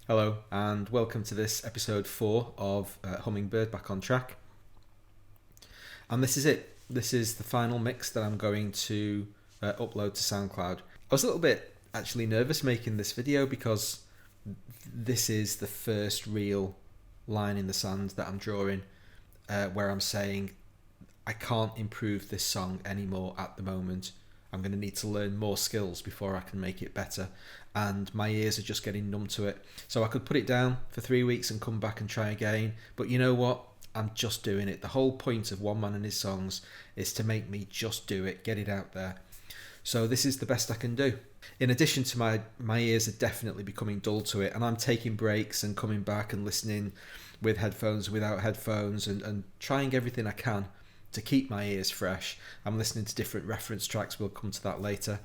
Hello, and welcome to this episode 4 of Hummingbird Back on Track. And this is it. This is the final mix that I'm going to upload to SoundCloud. I was a little bit actually nervous making this video because this is the first real line in the sand that I'm drawing where I'm saying I can't improve this song anymore at the moment. I'm going to need to learn more skills before I can make it better, and my ears are just getting numb to it. So I could put it down for 3 weeks and come back and try again, but you know what? I'm just doing it. The whole point of One Man and His Songs is to make me just do it, get it out there. So this is the best I can do. In addition to my ears are definitely becoming dull to it, and I'm taking breaks and coming back and listening with headphones, without headphones, and trying everything I can to keep my ears fresh. I'm listening to different reference tracks, we'll come to that later.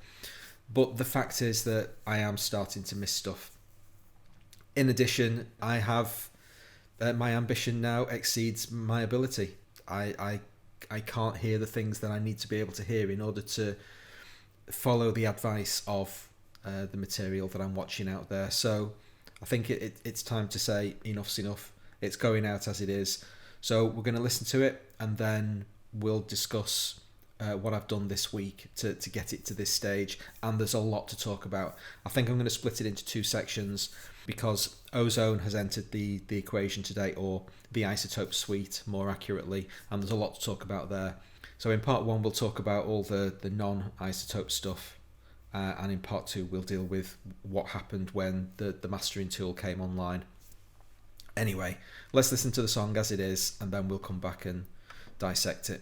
But the fact is that I am starting to miss stuff. In addition, I have my ambition now exceeds my ability. I can't hear the things that I need to be able to hear in order to follow the advice of the material that I'm watching out there. So I think it's time to say enough's enough. It's going out as it is. So we're going to listen to it, and then we'll discuss what I've done this week to get it to this stage. And there's a lot to talk about. I think I'm going to split it into 2 sections because Ozone has entered the equation today, or the iZotope suite more accurately, and there's a lot to talk about there. So in part 1 we'll talk about all the non-iZotope stuff, and in part 2 we'll deal with what happened when the mastering tool came online. Anyway, let's listen to the song as it is, and then we'll come back and dissect it.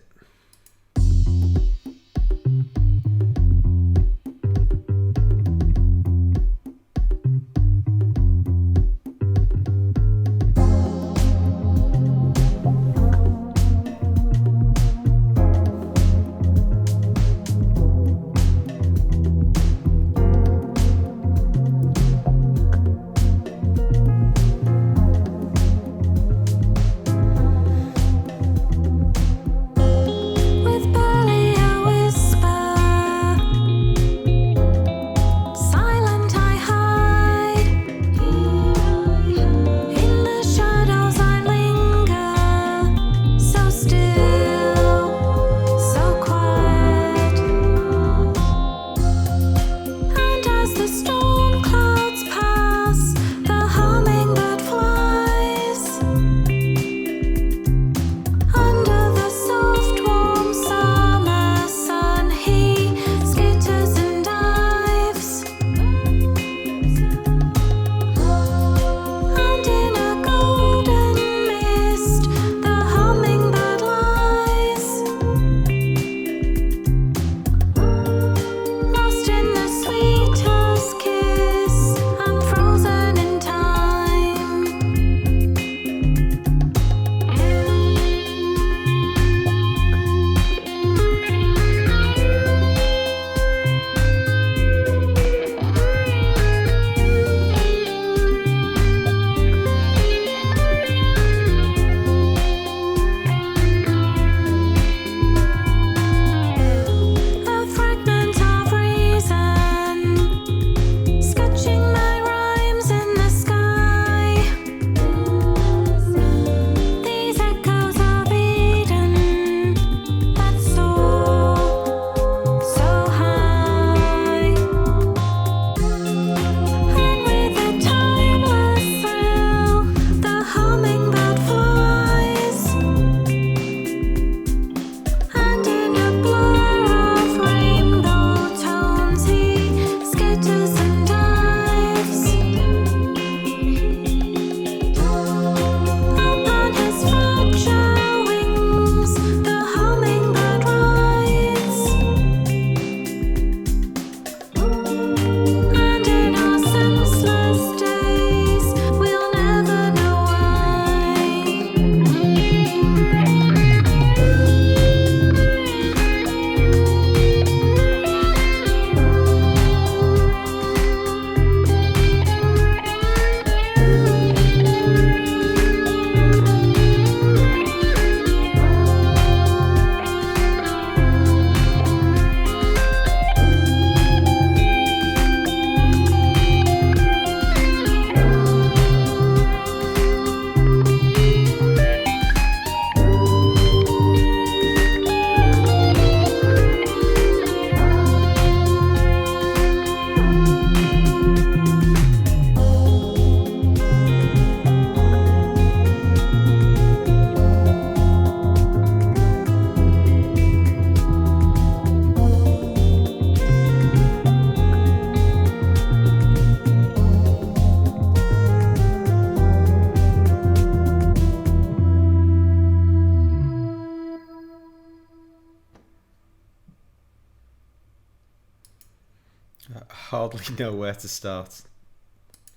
hardly know where to start.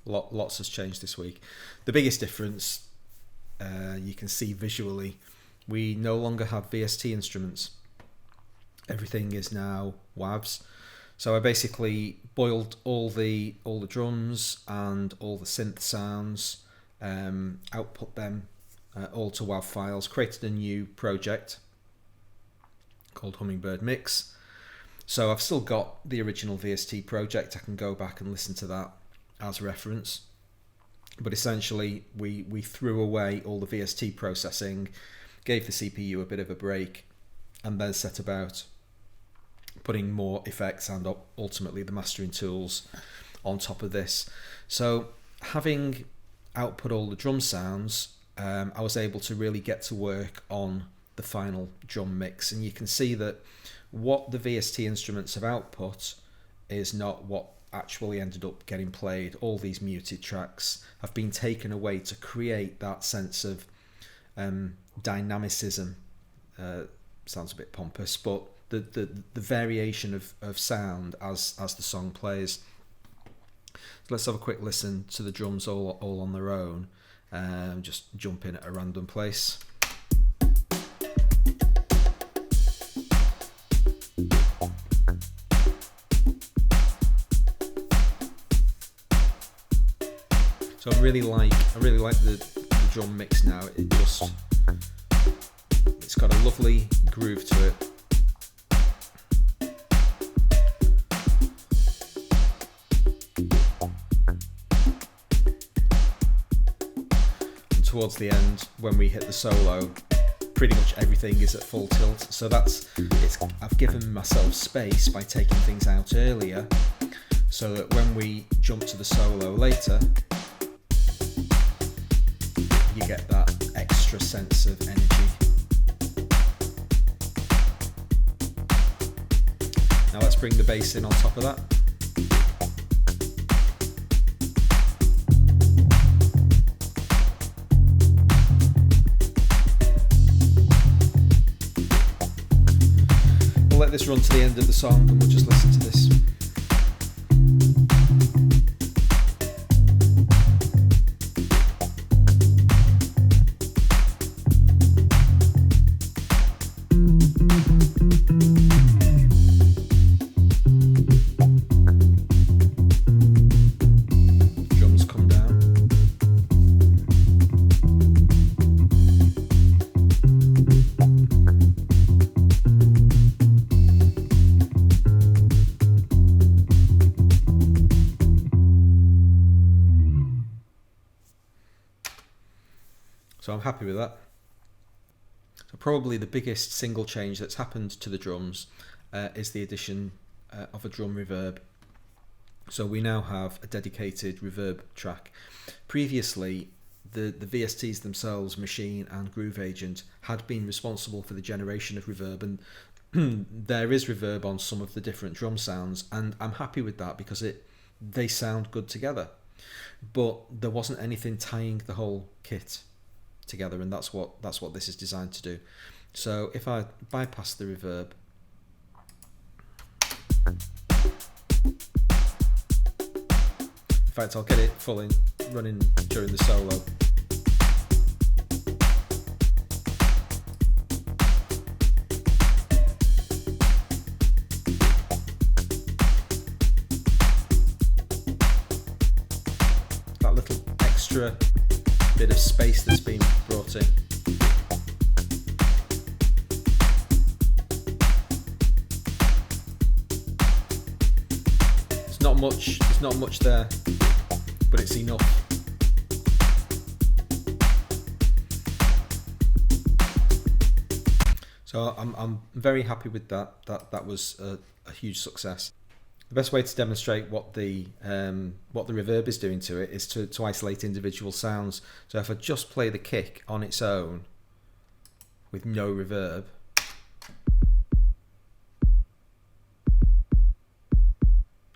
Lots has changed this week. The biggest difference you can see visually, we no longer have VST instruments. Everything is now WAVs. So I basically boiled all the drums and all the synth sounds, output them all to WAV files, created a new project called Hummingbird Mix. So I've still got the original VST project. I can go back and listen to that as reference. But essentially we threw away all the VST processing, gave the CPU a bit of a break, and then set about putting more effects and ultimately the mastering tools on top of this. So having output all the drum sounds, I was able to really get to work on the final drum mix, and you can see that what the VST instruments have output is not what actually ended up getting played. All these muted tracks have been taken away to create that sense of dynamicism. Sounds a bit pompous, but the variation of sound as the song plays. So let's have a quick listen to the drums all on their own. Just jump in at a random place. So I really like the drum mix now. It's got a lovely groove to it. And towards the end, when we hit the solo, pretty much everything is at full tilt. So I've given myself space by taking things out earlier, so that when we jump to the solo later, you get that extra sense of energy. Now let's bring the bass in on top of that. We'll let this run to the end of the song and we'll just listen to this. So I'm happy with that. So probably the biggest single change that's happened to the drums is the addition of a drum reverb. So we now have a dedicated reverb track. Previously, the VSTs themselves, Machine and Groove Agent, had been responsible for the generation of reverb, and there is reverb on some of the different drum sounds, and I'm happy with that because they sound good together. But there wasn't anything tying the whole kit together, and that's what this is designed to do. So if I bypass the reverb, in fact I'll get it running during the solo. That little extra bit of space that's been brought in. It's not much there, but it's enough. So I'm very happy with that. That was a huge success. The best way to demonstrate what the reverb is doing to it is to isolate individual sounds. So if I just play the kick on its own with no reverb,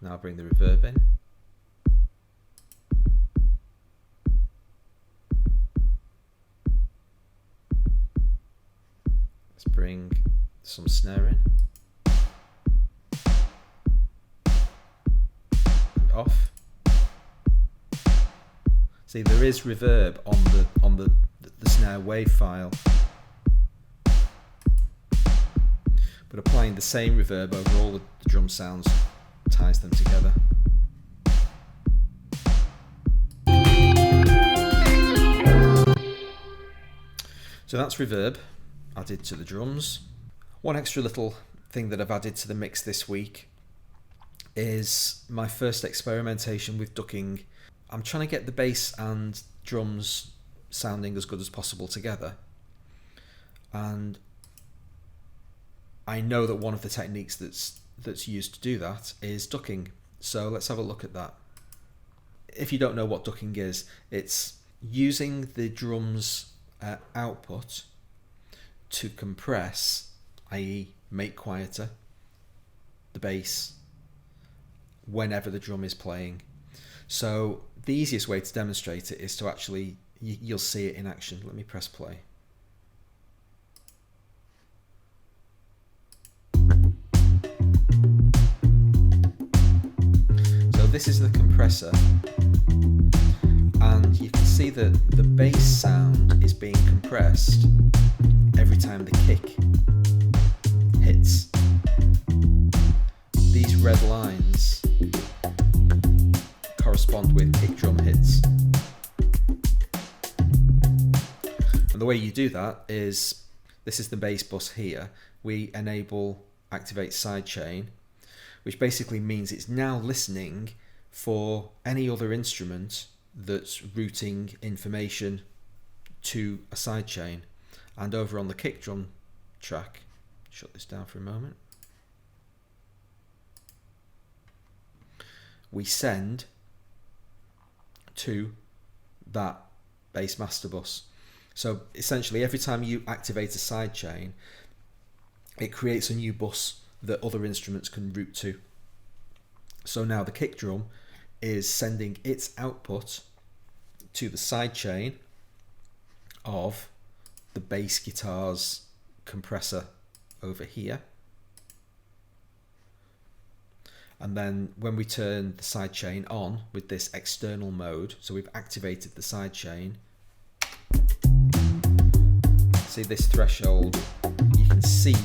now I'll bring the reverb in. Let's bring some snare in. See, there is reverb on the snare wave file, but applying the same reverb over all the drum sounds ties them together. So that's reverb added to the drums. One extra little thing that I've added to the mix this week is my first experimentation with ducking. I'm trying to get the bass and drums sounding as good as possible together, and I know that one of the techniques that's used to do that is ducking. So let's have a look at that. If you don't know what ducking is, it's using the drums output to compress, i.e. make quieter, the bass whenever the drum is playing. So the easiest way to demonstrate it is to actually, you'll see it in action. Let me press play. So this is the compressor, and you can see that the bass sound is being compressed every time the kick hits. These red lines correspond with kick drum hits. And the way you do that is, this is the bass bus here. We enable activate sidechain, which basically means it's now listening for any other instrument that's routing information to a sidechain. And over on the kick drum track, shut this down for a moment, we send to that bass master bus. So essentially every time you activate a sidechain, it creates a new bus that other instruments can route to. So now the kick drum is sending its output to the sidechain of the bass guitar's compressor over here. And then when we turn the sidechain on with this external mode, so we've activated the sidechain, see this threshold, you can see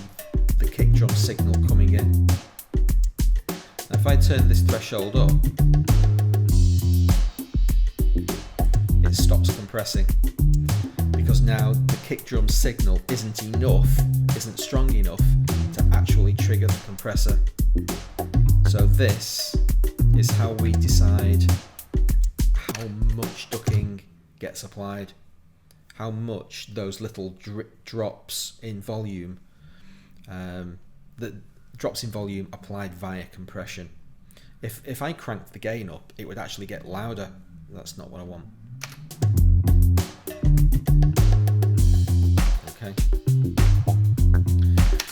the kick drum signal coming in. Now if I turn this threshold up, it stops compressing, because now the kick drum signal isn't strong enough to actually trigger the compressor. So this is how we decide how much ducking gets applied, how much those little drops in volume, the drops in volume applied via compression. If I cranked the gain up, it would actually get louder. That's not what I want. Okay.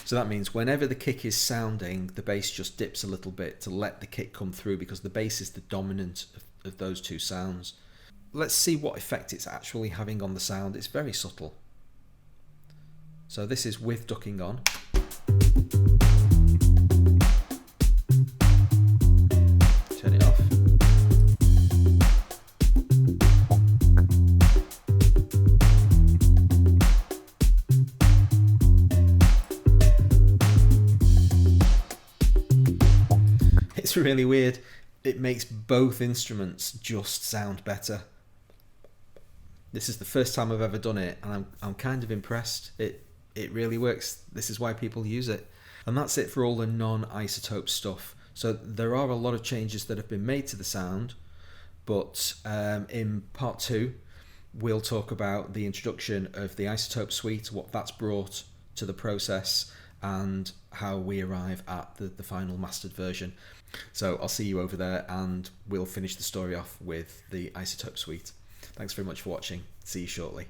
So that means whenever the kick is sounding, the bass just dips a little bit to let the kick come through, because the bass is the dominant of those two sounds. Let's see what effect it's actually having on the sound. It's very subtle. So this is with ducking on. Turn it off. It's really weird. It makes both instruments just sound better. This is the first time I've ever done it, and I'm kind of impressed. It really works. This is why people use it. And that's it for all the non-iZotope stuff. So there are a lot of changes that have been made to the sound, but in part 2 we'll talk about the introduction of the iZotope suite, what that's brought to the process, and how we arrive at the final mastered version. So I'll see you over there, and we'll finish the story off with the iZotope suite. Thanks very much for watching. See you shortly.